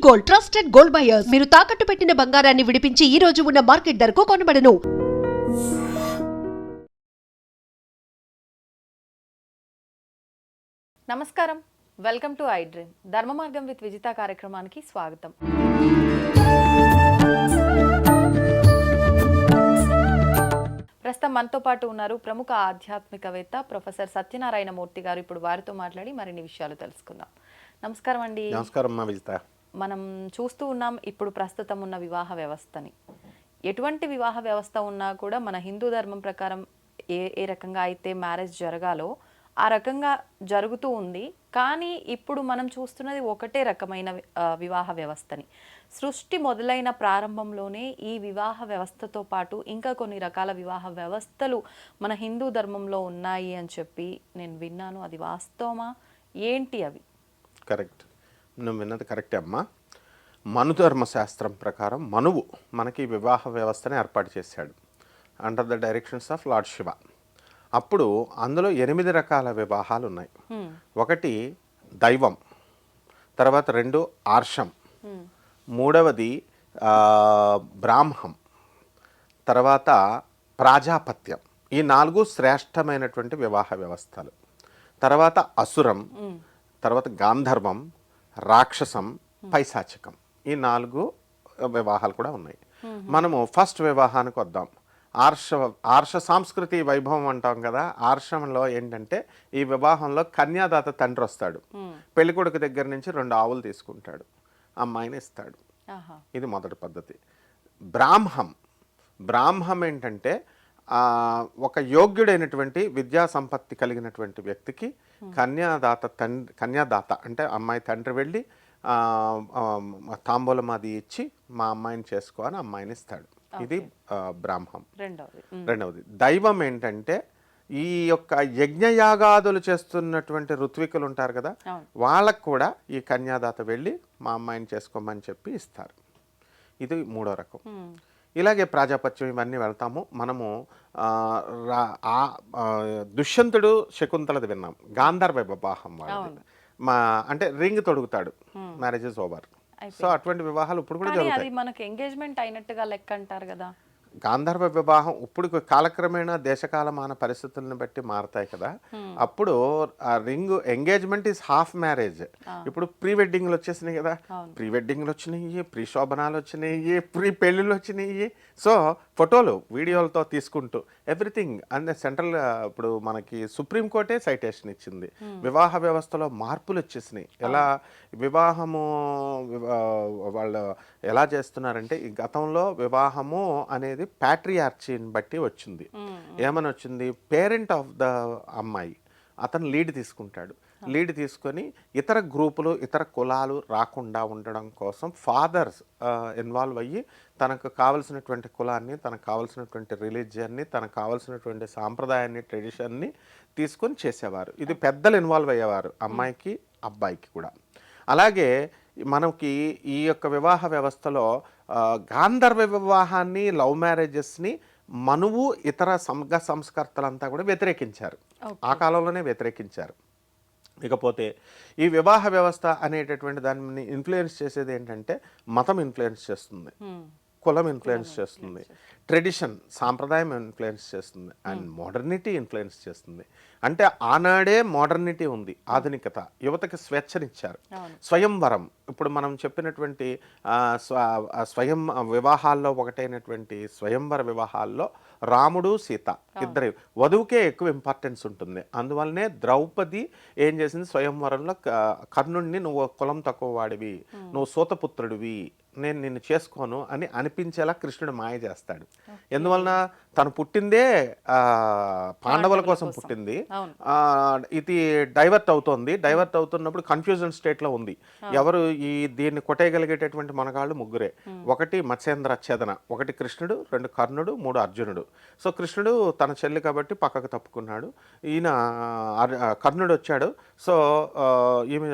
Gold, trusted gold buyers. మీరు తాకట్టు పెట్టిన బంగారాన్ని విడిపించి ఈ రోజు ఉన్న మార్కెట్ ధరకు కొనబడను. నమస్కారం, వెల్కమ్ టు ఐ డ్రీమ్. ధర్మ మార్గం విత్ విజిత కార్యక్రమానికి స్వాగతం. ప్రస్తుతం మనతో పాటు ఉన్నారు ప్రముఖ ఆధ్యాత్మికవేత్త ప్రొఫెసర్ సత్యనారాయణ మూర్తి గారు. ఇప్పుడు వారితో మాట్లాడి మరిన్ని విషయాలు తెలుసుకుందాం. నమస్కారం అండి. నమస్కారం అమ్మా విజిత. మనం చూస్తూ ఉన్నాం ఇప్పుడు ప్రస్తుతం ఉన్న వివాహ వ్యవస్థని. ఎటువంటి వివాహ వ్యవస్థ ఉన్నా కూడా మన హిందూ ధర్మం ప్రకారం ఏ రకంగా అయితే మ్యారేజ్ జరగాలో ఆ రకంగా జరుగుతూ ఉంది. కానీ ఇప్పుడు మనం చూస్తున్నది ఒకటే రకమైన వివాహ వ్యవస్థని. సృష్టి మొదలైన ప్రారంభంలోనే ఈ వివాహ వ్యవస్థతో పాటు ఇంకా కొన్ని రకాల వివాహ వ్యవస్థలు మన హిందూ ధర్మంలో ఉన్నాయి అని చెప్పి నేను విన్నాను. అది వాస్తవమా? ఏంటి అవి? కరెక్ట్, నువ్వు విన్నది కరెక్టే అమ్మా. మనుధర్మ శాస్త్రం ప్రకారం మనువు మనకి వివాహ వ్యవస్థని ఏర్పాటు చేశాడు under the directions of lord Shiva. అప్పుడు అందులో 8 రకాల వివాహాలు ఉన్నాయి. ఒకటి దైవం, తర్వాత 2 ఆర్షం, మూడవది బ్రాహ్మం, తర్వాత ప్రాజాపత్యం. ఈ 4 శ్రేష్టమైనటువంటి వివాహ వ్యవస్థలు. తర్వాత అసురం, తర్వాత గాంధర్వం, రాక్షసం, పైశాచికం. ఈ 4 వివాహాలు కూడా ఉన్నాయి. మనము ఫస్ట్ వివాహానికి వద్దాం. ఆర్ష సాంస్కృతి వైభవం అంటాం కదా. ఆర్షంలో ఏంటంటే ఈ వివాహంలో కన్యాదాత తండ్రి వస్తాడు. పెళ్ళికొడుకు దగ్గర నుంచి 2 ఆవులు తీసుకుంటాడు, అమ్మాయిని ఇస్తాడు. ఇది మొదటి పద్ధతి. బ్రాహ్మం ఏంటంటే ఒక యోగ్యుడైనటువంటి విద్యా సంపత్తి కలిగినటువంటి వ్యక్తికి కన్యాదాత అంటే అమ్మాయి తండ్రి వెళ్ళి తాంబూలం అది ఇచ్చి మా అమ్మాయిని చేసుకో అని అమ్మాయిని ఇస్తాడు. ఇది బ్రాహ్మం. రెండవది దైవం ఏంటంటే ఈ యొక్క యజ్ఞయాగాదులు చేస్తున్నటువంటి ఋత్వికులు ఉంటారు కదా, వాళ్ళకు కూడా ఈ కన్యాదాత వెళ్ళి మా అమ్మాయిని చేసుకోమని చెప్పి ఇస్తారు. ఇది 3వ రకం. ఇలాగే ప్రాజాపత్యం ఇవన్నీ వెళ్తాము. మనము దుష్యంతుడు శకుంతలది విన్నాం. గాంధర్వ వివాహం వాళ్ళది. అంటే రింగ్ తొడుగుతాడు, మ్యారేజ్ ఇస్ ఓవర్. సో అటువంటి వివాహాలు ఇప్పుడు కూడా జరుగుతాయి. మనకి ఎంగేజ్మెంట్ అయినట్టుగా లెక్క అంటారు కదా. గాంధర్వ వివాహం ఇప్పుడు కాలక్రమేణా దేశకాలమాన పరిస్థితులను బట్టి మారుతాయి కదా. అప్పుడు ఆ ring engagement is half marriage. ఇప్పుడు ప్రీ వెడ్డింగ్లు వచ్చేసినాయి కదా. ప్రీ వెడ్డింగ్లు వచ్చినాయి, ప్రీ శోభనాలు వచ్చినాయి, ప్రీ పెళ్ళిళ్ళు వచ్చినాయి. సో ఫోటోలు వీడియోలతో తీసుకుంటూ ఎవ్రీథింగ్ అంటే సెంట్రల్ ఇప్పుడు మనకి సుప్రీంకోర్టే సైటేషన్ ఇచ్చింది. వివాహ వ్యవస్థలో మార్పులు వచ్చేసినాయి. ఎలా వివాహము వాళ్ళు ఎలా చేస్తున్నారంటే ఈ గతంలో వివాహము అనేది ప్యాట్రియార్చీని బట్టి వచ్చింది. ఏమని వచ్చింది? పేరెంట్ ఆఫ్ ద అమ్మాయి అతను లీడ్ తీసుకుంటాడు. లీడ్ తీసుకొని ఇతర గ్రూపులు ఇతర కులాలు రాకుండా ఉండడం కోసం ఫాదర్స్ ఇన్వాల్వ్ అయ్యి తనకు కావలసినటువంటి కులాన్ని, తనకు కావలసినటువంటి రిలీజియన్ని, తనకు కావలసినటువంటి సాంప్రదాయాన్ని, ట్రెడిషన్ని తీసుకొని చేసేవారు. ఇది పెద్దలు ఇన్వాల్వ్ అయ్యేవారు, అమ్మాయికి అబ్బాయికి కూడా. అలాగే మనకి ఈ యొక్క వివాహ వ్యవస్థలో గాంధర్వ వివాహాన్ని, లవ్ మ్యారేజెస్ని మనువు ఇతర సంఘ సంస్కర్తలంతా కూడా వ్యతిరేకించారు. ఆ కాలంలోనే వ్యతిరేకించారు. ఇకపోతే ఈ వివాహ వ్యవస్థ అనేటటువంటి దాన్ని ఇన్ఫ్లుయెన్స్ చేసేది ఏంటంటే మతం ఇన్ఫ్లుయెన్స్ చేస్తుంది, కులం ఇన్ఫ్లుయెన్స్ చేస్తుంది, ట్రెడిషన్ సాంప్రదాయం ఇన్ఫ్లుయెన్స్ చేస్తుంది, అండ్ మోడర్నిటీ ఇన్ఫ్లుయెన్స్ చేస్తుంది. అంటే ఆనాడే మోడర్నిటీ ఉంది, ఆధునికత, యువతకి స్వేచ్ఛనిచ్చారు. స్వయంవరం ఇప్పుడు మనం చెప్పినటువంటి స్వయం వివాహాల్లో ఒకటైనటువంటి స్వయంవర వివాహాల్లో రాముడు సీత ఇద్దరు వధువుకే ఎక్కువ ఇంపార్టెన్స్ ఉంటుంది. అందువల్లనే ద్రౌపది ఏం చేసింది, స్వయంవరంలో కర్ణుడిని నువ్వు కులం తక్కువ వాడివి, నువ్వు సూతపుత్రుడివి, నేను నిన్ను చేసుకోను అని అనిపించేలా కృష్ణుడు మాయ చేస్తాడు. ఎందువలన తను పుట్టిందే పాండవుల కోసం పుట్టింది. ఇది డైవర్ట్ అవుతోంది. డైవర్ట్ అవుతున్నప్పుడు కన్ఫ్యూజన్ స్టేట్లో ఉంది. ఎవరు దీన్ని కొట్టేయగలిగేటటువంటి మనగాళ్ళు 3. ఒకటి మత్స్యేంద్ర ఛేదన, ఒకటి కృష్ణుడు, 2 కర్ణుడు, 3 అర్జునుడు. సో కృష్ణుడు తన చెల్లి కాబట్టి పక్కకు తప్పుకున్నాడు. ఈయన కర్ణుడు వచ్చాడు. సో ఈమె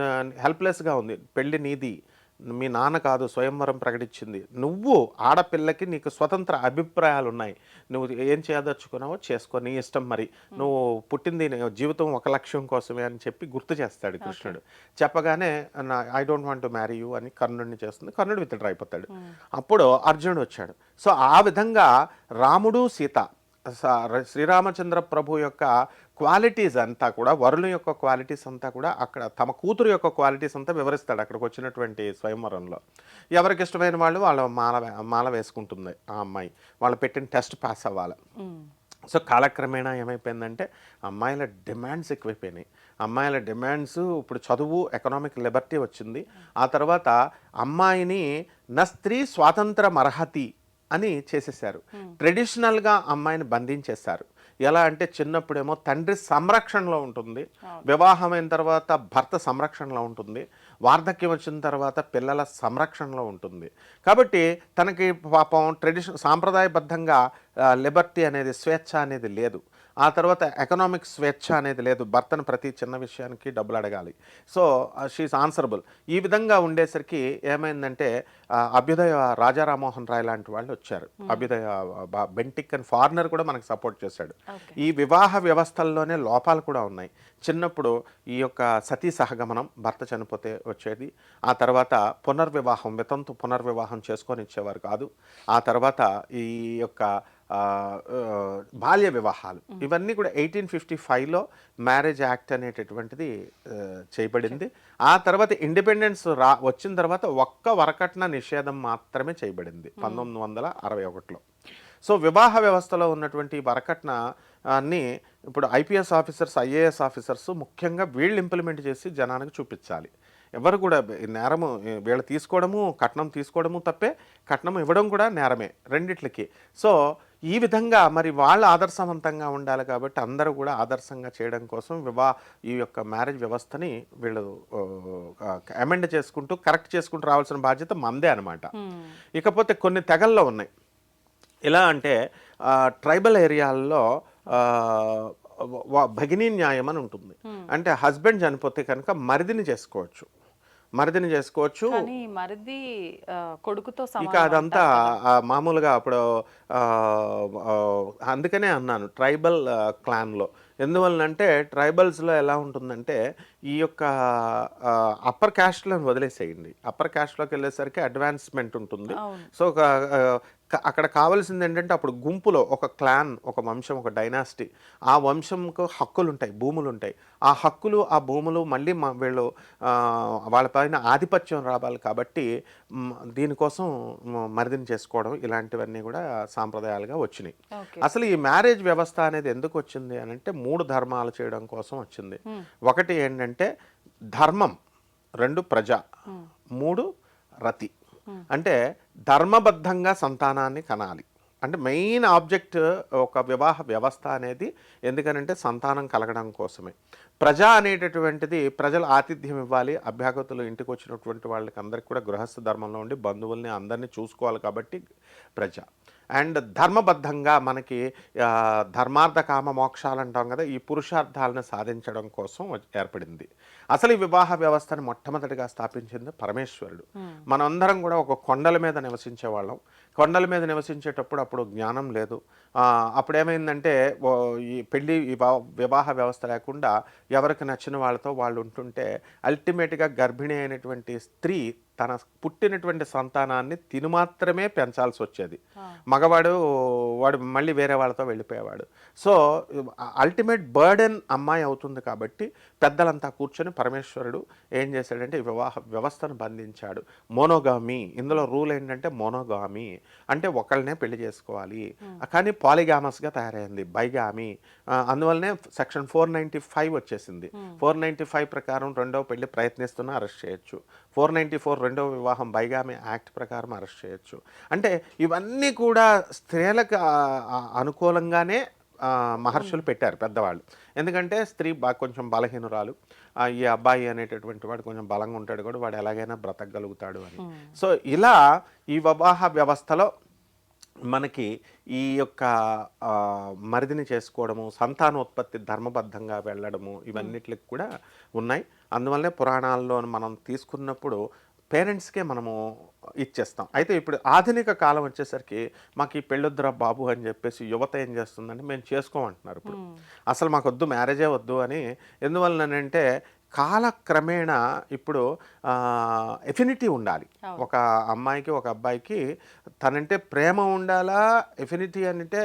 హెల్ప్లెస్గా ఉంది, పెళ్ళి నీది, మీ నాన్న కాదు స్వయంవరం ప్రకటించింది, నువ్వు ఆడపిల్లకి నీకు స్వతంత్ర అభిప్రాయాలు ఉన్నాయి, నువ్వు ఏం చేయదలుచుకున్నావో చేసుకో, నీ ఇష్టం, మరి నువ్వు పుట్టింది జీవితం ఒక లక్ష్యం కోసమే అని చెప్పి గుర్తు చేస్తాడు కృష్ణుడు. చెప్పగానే I don't want to marry you అని కర్ణుడిని చేస్తుంది. కర్ణుడు విత్డ్రా అయిపోతాడు. అప్పుడు అర్జునుడు వచ్చాడు. సో ఆ విధంగా రాముడు సీత శ్రీరామచంద్ర ప్రభు యొక్క క్వాలిటీస్ అంతా కూడా, వరుల యొక్క క్వాలిటీస్ అంతా కూడా అక్కడ తమ కూతురు యొక్క క్వాలిటీస్ అంతా వివరిస్తాడు అక్కడికి వచ్చినటువంటి స్వయంవరంలో. ఎవరికి ఇష్టమైన వాళ్ళు వాళ్ళ మాల వేసుకుంటుంది ఆ అమ్మాయి, వాళ్ళు పెట్టిన టెస్ట్ పాస్ అవ్వాలి. సో కాలక్రమేణా ఏమైపోయిందంటే అమ్మాయిల డిమాండ్స్ ఎక్కువైపోయినాయి. అమ్మాయిల డిమాండ్స్ ఇప్పుడు చదువు, ఎకనామిక్ లిబర్టీ వచ్చింది. ఆ తర్వాత అమ్మాయిని నా స్త్రీ స్వాతంత్ర అర్హతి అని చేసేసారు. ట్రెడిషనల్గా అమ్మాయిని బంధించేశారు. ఎలా అంటే చిన్నప్పుడేమో తండ్రి సంరక్షణలో ఉంటుంది, వివాహమైన తర్వాత భర్త సంరక్షణలో ఉంటుంది, వార్ధక్యం వచ్చిన తర్వాత పిల్లల సంరక్షణలో ఉంటుంది. కాబట్టి తనకి పాపం సాంప్రదాయబద్ధంగా లిబర్టీ అనేది, స్వేచ్ఛ అనేది లేదు. ఆ తర్వాత ఎకనామిక్ స్వేచ్ఛ అనేది లేదు. భర్తను ప్రతి చిన్న విషయానికి డబ్బులు అడగాలి. So she is answerable. ఈ విధంగా ఉండేసరికి ఏమైందంటే అభ్యుదయ రాజా రామ్మోహన్ రాయ్ లాంటి వాళ్ళు వచ్చారు. అభ్యుదయ బెంటిక్ అని ఫారినర్ కూడా మనకు సపోర్ట్ చేశాడు. ఈ వివాహ వ్యవస్థల్లోనే లోపాలు కూడా ఉన్నాయి. చిన్నప్పుడు ఈ యొక్క సతీ సహగమనం, భర్త చనిపోతే వచ్చేది. ఆ తర్వాత పునర్వివాహం, వితంతు పునర్వివాహం చేసుకొని ఇచ్చేవారు కాదు. ఆ తర్వాత ఈ యొక్క బాల్య వివాహాలు, ఇవన్నీ కూడా 1855లో మ్యారేజ్ యాక్ట్ అనేటటువంటిది చేయబడింది. ఆ తర్వాత ఇండిపెండెన్స్ వచ్చిన తర్వాత ఒక్క వరకట్న నిషేధం మాత్రమే చేయబడింది 1961లో. సో వివాహ వ్యవస్థలో ఉన్నటువంటి వరకట్న అన్ని ఇప్పుడు ఐపీఎస్ ఆఫీసర్స్, ఐఏఎస్ ఆఫీసర్స్ ముఖ్యంగా వీళ్ళు ఇంప్లిమెంట్ చేసి జనానికి చూపించాలి. ఎవరు కూడా నేరము, వీళ్ళు తీసుకోవడము, కట్నం తీసుకోవడము తప్పే, కట్నం ఇవ్వడం కూడా నేరమే, రెండిట్లకి. సో ఈ విధంగా మరి వాళ్ళు ఆదర్శవంతంగా ఉండాలి కాబట్టి అందరూ కూడా ఆదర్శంగా చేయడం కోసం ఈ యొక్క మ్యారేజ్ వ్యవస్థని వీళ్ళు అమెండ్ చేసుకుంటూ, కరెక్ట్ చేసుకుంటూ రావాల్సిన బాధ్యత మందే అనమాట. ఇకపోతే కొన్ని తెగల్లో ఉన్నాయి. ఎలా అంటే ట్రైబల్ ఏరియాల్లో భగినీ న్యాయం అని ఉంటుంది. అంటే హస్బెండ్ చనిపోతే కనుక మరిదిని చేసుకోవచ్చు. మరిది కొడుకుతో ఇక అదంతా మామూలుగా అప్పుడు అందుకనే అన్నాను ట్రైబల్ క్లాన్లో. ఎందువలనంటే ట్రైబల్స్లో ఎలా ఉంటుందంటే ఈ యొక్క అప్పర్ క్యాస్ట్లను వదిలేసేయండి. అప్పర్ క్యాస్ట్లోకి వెళ్ళేసరికి అడ్వాన్స్మెంట్ ఉంటుంది. సో అక్కడ కావాల్సింది ఏంటంటే అప్పుడు గుంపులో ఒక క్లాన్, ఒక వంశం, ఒక డైనాసిటీ, ఆ వంశంకు హక్కులు ఉంటాయి, భూములు ఉంటాయి. ఆ హక్కులు, ఆ భూములు మళ్ళీ వీళ్ళు వాళ్ళపైన ఆధిపత్యం రావాలి. కాబట్టి దీనికోసం మరిదిని చేసుకోవడం ఇలాంటివన్నీ కూడా సాంప్రదాయాలుగా వచ్చినాయి. అసలు ఈ మ్యారేజ్ వ్యవస్థ అనేది ఎందుకు వచ్చింది అని అంటే 3 ధర్మాలు చేయడం కోసం వచ్చింది. ఒకటి ఏంటంటే ధర్మం, 2 ప్రజ, 3 రతి. అంటే ధర్మబద్ధంగా సంతానాన్ని కనాలి. అంటే మెయిన్ ఆబ్జెక్ట్ ఒక వివాహ వ్యవస్థ అనేది ఎందుకనంటే సంతానం కలగడం కోసమే. ప్రజ అనేటటువంటిది ప్రజలు ఆతిథ్యం ఇవ్వాలి, అభ్యాగతులు ఇంటికి వచ్చినటువంటి వాళ్ళకి అందరికీ కూడా గృహస్థ ధర్మంలో ఉండి బంధువుల్ని అందరినీ చూసుకోవాలి కాబట్టి ప్రజ. అండ్ ధర్మబద్ధంగా మనకి ధర్మార్థ కామ మోక్షాలు అంటాం కదా, ఈ పురుషార్థాలను సాధించడం కోసం ఏర్పడింది. అసలు ఈ వివాహ వ్యవస్థను మొట్టమొదటిగా స్థాపించింది పరమేశ్వరుడు. మనందరం కూడా ఒక కొండల మీద నివసించే వాళ్ళం. కొండల మీద నివసించేటప్పుడు అప్పుడు జ్ఞానం లేదు. అప్పుడేమైందంటే ఈ పెళ్ళి వివాహ వ్యవస్థ లేకుండా ఎవరికి నచ్చిన వాళ్ళతో వాళ్ళు ఉంటుంటే అల్టిమేట్గా గర్భిణి అయినటువంటి స్త్రీ తన పుట్టినటువంటి సంతానాన్ని తిను మాత్రమే పెంచాల్సి వచ్చేది. మగవాడు మళ్ళీ వేరే వాళ్ళతో వెళ్ళిపోయేవాడు. సో అల్టిమేట్ బర్డెన్ అమ్మాయి అవుతుంది. కాబట్టి పెద్దలంతా కూర్చొని పరమేశ్వరుడు ఏం చేశాడంటే ఈ వివాహ వ్యవస్థను బంధించాడు. మోనోగామి, ఇందులో రూల్ ఏంటంటే మోనోగామి అంటే ఒకళ్ళనే పెళ్లి చేసుకోవాలి. కానీ పాలిగామస్గా తయారైంది బైగామి. అందువల్లనే సెక్షన్ 495 వచ్చేసింది. 495 ప్రకారం రెండవ పెళ్లి ప్రయత్నిస్తున్నా అరెస్ట్ చేయొచ్చు. 494 రెండవ వివాహం బైగామి యాక్ట్ ప్రకారం అరెస్ట్ చేయొచ్చు. అంటే ఇవన్నీ కూడా స్త్రీలకు అనుకూలంగానే మహర్షులు పెట్టారు పెద్దవాళ్ళు. ఎందుకంటే స్త్రీ కొంచెం బలహీనురాలు, ఈ అబ్బాయి అనేటటువంటి వాడు కొంచెం బలంగా ఉంటాడు కూడా, వాడు ఎలాగైనా బ్రతకగలుగుతాడు అని. సో ఇలా ఈ వివాహ వ్యవస్థలో మనకి ఈ యొక్క మరిదిని చేసుకోవడము, సంతానోత్పత్తి ధర్మబద్ధంగా వెళ్ళడము ఇవన్నిటికి కూడా ఉన్నాయి. అందువల్లనే పురాణాల్లో మనం తీసుకున్నప్పుడు పేరెంట్స్కే మనము ఇచ్చేస్తాం. అయితే ఇప్పుడు ఆధునిక కాలం వచ్చేసరికి మాకు ఈ పెళ్ళొద్దురా బాబు అని చెప్పేసి యువత ఏం చేస్తుందంటే మేము చేసుకోమంటున్నారు ఇప్పుడు. అసలు మాకు వద్దు, మ్యారేజే వద్దు అని. ఎందువల్లనంటే కాలక్రమేణా ఇప్పుడు ఎఫినిటీ ఉండాలి. ఒక అమ్మాయికి ఒక అబ్బాయికి తనంటే ప్రేమ ఉండాలా, ఎఫినిటీ అంటే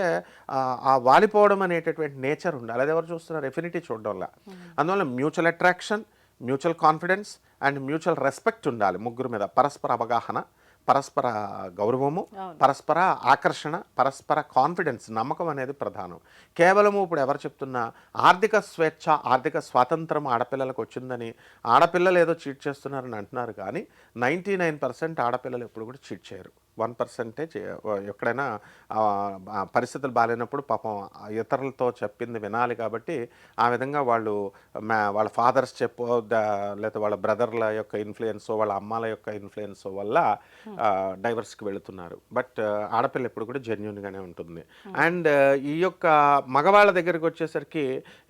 ఆ వాలిపోవడం అనేటటువంటి నేచర్ ఉండాలి. అది ఎవరు చూస్తున్నారు? ఎఫినిటీ చూడడం వల్ల. అందువల్ల mutual attraction, mutual confidence and mutual respect ఉండాలి ముగ్గురు మీద. పరస్పర అవగాహన, పరస్పర గౌరవము, పరస్పర ఆకర్షణ, పరస్పర కాన్ఫిడెన్స్, నమ్మకం అనేది ప్రధానం. కేవలము ఇప్పుడు ఎవరు చెప్తున్నా ఆర్థిక స్వేచ్ఛ, ఆర్థిక స్వాతంత్రం ఆడపిల్లలకు వచ్చిందని ఆడపిల్లలు ఏదో చీట్ చేస్తున్నారని అంటున్నారు, కానీ 99% ఆడపిల్లలు ఎప్పుడు కూడా చీట్ చేయరు. 1% ఎక్కడైనా పరిస్థితులు బాగాలేనప్పుడు పాపం ఇతరులతో చెప్పింది వినాలి కాబట్టి ఆ విధంగా వాళ్ళు వాళ్ళ ఫాదర్స్ చెప్పో లేకపోతే వాళ్ళ బ్రదర్ల యొక్క ఇన్ఫ్లుయెన్స్, వాళ్ళ అమ్మాల యొక్క ఇన్ఫ్లుయెన్స్ వల్ల డైవర్స్కి వెళుతున్నారు. బట్ ఆడపిల్ల ఎప్పుడు కూడా జెన్యున్గానే ఉంటుంది. అండ్ ఈ యొక్క మగవాళ్ళ దగ్గరికి వచ్చేసరికి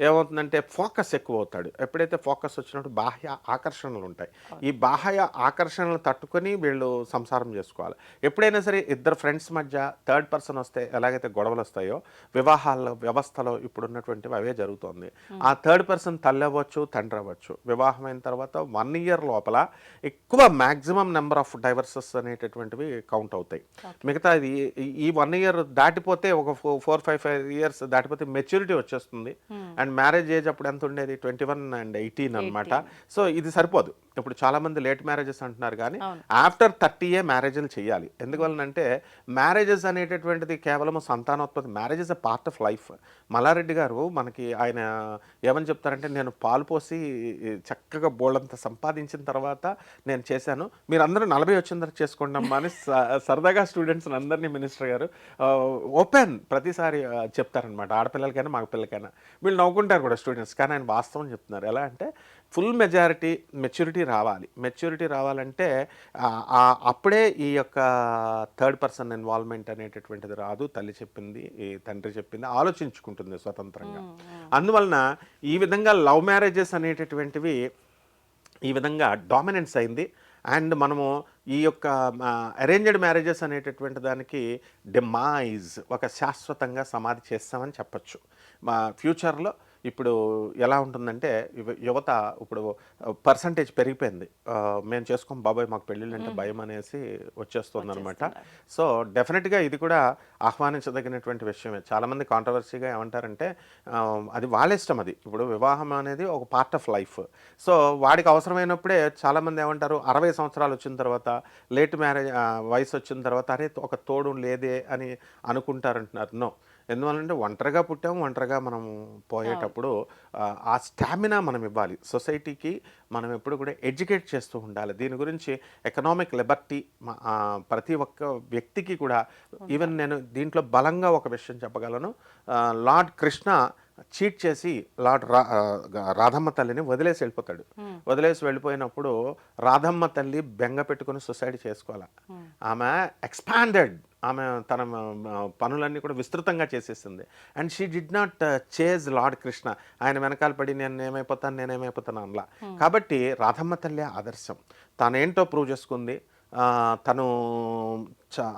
ఏమవుతుందంటే ఫోకస్ ఎక్కువ అవుతాడు. ఎప్పుడైతే ఫోకస్ వచ్చినప్పుడు బాహ్య ఆకర్షణలు ఉంటాయి. ఈ బాహ్య ఆకర్షణలు తట్టుకొని వీళ్ళు సంసారం చేసుకోవాలి. ఎప్పుడైనా సరే ఇద్దరు ఫ్రెండ్స్ మధ్య థర్డ్ పర్సన్ వస్తే ఎలాగైతే గొడవలు వస్తాయో వివాహాల వ్యవస్థలో ఇప్పుడు ఉన్నటువంటివి అవే జరుగుతుంది. ఆ థర్డ్ పర్సన్ తల్లి అవ్వచ్చు, తండ్రి అవ్వచ్చు. వివాహమైన తర్వాత 1 year లోపల ఎక్కువ మ్యాక్సిమం నెంబర్ ఆఫ్ డైవర్సెస్ అనేటటువంటివి కౌంట్ అవుతాయి. మిగతా ఈ 1 year దాటిపోతే ఒక 4-5 years దాటిపోతే మెచ్యూరిటీ వచ్చేస్తుంది. అండ్ మ్యారేజ్ ఏజ్ అప్పుడు ఎంత ఉండేది? 21 and 18 అనమాట. సో ఇది సరిపోదు. ఇప్పుడు చాలా మంది లేట్ మ్యారేజెస్ అంటున్నారు, కానీ ఆఫ్టర్ 30 మ్యారేజ్లు చేయాలి. ఎందువలనంటే మ్యారేజెస్ అనేటటువంటిది కేవలం సంతానోత్పత్తి. Marriage is a part of life. Malla Reddy గారు మనకి ఆయన ఏమని చెప్తారంటే, నేను పాలు పోసి చక్కగా బోళ్ళంత సంపాదించిన తర్వాత నేను చేశాను, మీరందరూ 40 వచ్చిన తర్వాత చేసుకోండి అమ్మా అని సరదాగా స్టూడెంట్స్ అందరినీ మినిస్టర్ గారు ఓపెన్ ప్రతిసారి చెప్తారనమాట. ఆడపిల్లలకైనా మగపిల్లలకైనా వీళ్ళు నవ్వుకుంటారు కూడా స్టూడెంట్స్, కానీ ఆయన వాస్తవం చెప్తున్నారు. ఎలా అంటే ఫుల్ మెచ్యూరిటీ రావాలి. మెచ్యూరిటీ రావాలంటే అప్పుడే ఈ యొక్క థర్డ్ పర్సన్ ఇన్వాల్వ్మెంట్ అనేటటువంటిది రాదు. తల్లి చెప్పింది, తండ్రి చెప్పింది ఆలోచించుకుంటుంది స్వతంత్రంగా. అందువలన ఈ విధంగా లవ్ మ్యారేజెస్ అనేటటువంటివి ఈ విధంగా డామినెన్స్ అయింది. అండ్ మనము ఈ యొక్క అరేంజ్డ్ మ్యారేజెస్ అనేటటువంటి దానికి డిమైజ్, ఒక శాశ్వతంగా సమాధి చేస్తామని చెప్పచ్చు. మా ఫ్యూచర్లో ఇప్పుడు ఎలా ఉంటుందంటే యువత ఇప్పుడు పర్సంటేజ్ పెరిగిపోయింది. మేము చేసుకోం బాబాయ్, మాకు పెళ్ళిళ్ళు అంటే భయం అనేసి వచ్చేస్తుంది అనమాట. సో డెఫినెట్గా ఇది కూడా ఆహ్వానించదగినటువంటి విషయమే. చాలామంది కాంట్రవర్సీగా ఏమంటారంటే అది వాళ్ళ ఇష్టం. అది ఇప్పుడు వివాహం అనేది ఒక పార్ట్ ఆఫ్ లైఫ్. సో వాడికి అవసరమైనప్పుడే చాలామంది ఏమంటారు, 60 సంవత్సరాలు వచ్చిన తర్వాత, లేట్ మ్యారేజ్ వయసు వచ్చిన తర్వాత అరే ఒక తోడు లేదే అని అనుకుంటారంటున్నారు. నో. ఎందువల్లంటే ఒంటరిగా పుట్టాము, ఒంటరిగా మనం పోయేటప్పుడు ఆ స్టామినా మనం ఇవ్వాలి. సొసైటీకి మనం ఎప్పుడు కూడా ఎడ్యుకేట్ చేస్తూ ఉండాలి. దీని గురించి ఎకనామిక్ లిబర్టీ ప్రతి ఒక్క వ్యక్తికి కూడా. ఈవెన్ నేను దీంట్లో బలంగా ఒక విషయం చెప్పగలను. లార్డ్ కృష్ణ చీట్ చేసి రాధమ్మ తల్లిని వదిలేసి వెళ్ళిపోతాడు. వదిలేసి వెళ్ళిపోయినప్పుడు రాధమ్మ తల్లి బెంగ పెట్టుకుని సూసైడ్ చేసుకోవాలి. ఆమె ఎక్స్పాండెడ్, ఆమె తన పనులన్నీ కూడా విస్తృతంగా చేసేసింది. And she did not chase lord Krishna. ఆయన వెనకాల పడి నేనేమైపోతాను అనలా. కాబట్టి రాధమ్మ తల్లి ఆదర్శం. తనేంటో ప్రూవ్ చేసుకుంది, తను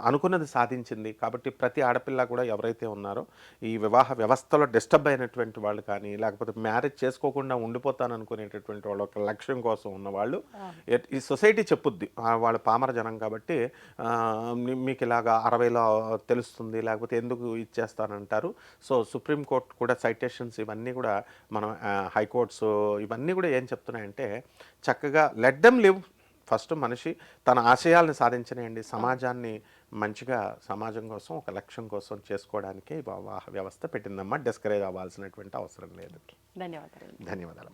అనుకున్నది సాధించింది. కాబట్టి ప్రతి ఆడపిల్ల కూడా ఎవరైతే ఉన్నారో ఈ వివాహ వ్యవస్థలో డిస్టర్బ్ అయినటువంటి వాళ్ళు కానీ, లేకపోతే మ్యారేజ్ చేసుకోకుండా ఉండిపోతాను అనుకునేటటువంటి వాళ్ళు, ఒక లక్ష్యం కోసం ఉన్నవాళ్ళు, ఈ సొసైటీ చెప్పుద్ది, వాళ్ళు పామర జనం కాబట్టి మీకు ఇలాగా 60లో తెలుస్తుంది, లేకపోతే ఎందుకు ఇచ్చేస్తానంటారు. సో సుప్రీంకోర్టు కూడా సైటేషన్స్ ఇవన్నీ కూడా మనం హైకోర్ట్స్ ఇవన్నీ కూడా ఏం చెప్తున్నాయంటే, చక్కగా లెట్ దెమ్ లివ్. ఫస్ట్ మనిషి తన ఆశయాలను సాధించనియండి. సమాజాన్ని మంచిగా, సమాజం కోసం ఒక లక్ష్యం కోసం చేసుకోవడానికి వివాహ వ్యవస్థ పెట్టిందమ్మా. డిస్కరేజ్ అవ్వాల్సినటువంటి అవసరం లేదు. ధన్యవాదాలు.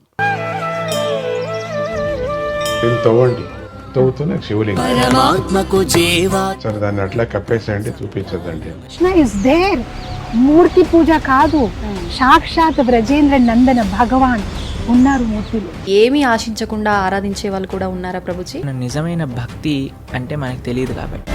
తవ్వండి, తవ్వుతూనే శివలింగం సరే దాన్ని అట్లా కప్పేసేయండి, చూపించదండి. Krishna is there. మూర్తి పూజ కాదు, సాక్షాత్ బ్రజేంద్ర నందన భగవాన్ ఉన్నారు మూర్తిలో. ఏమీ ఆశించకుండా ఆరాధించే వాళ్ళు కూడా ఉన్నారా ప్రభుజీ? నిజమైన భక్తి అంటే మనకు తెలియదు కాబట్టి.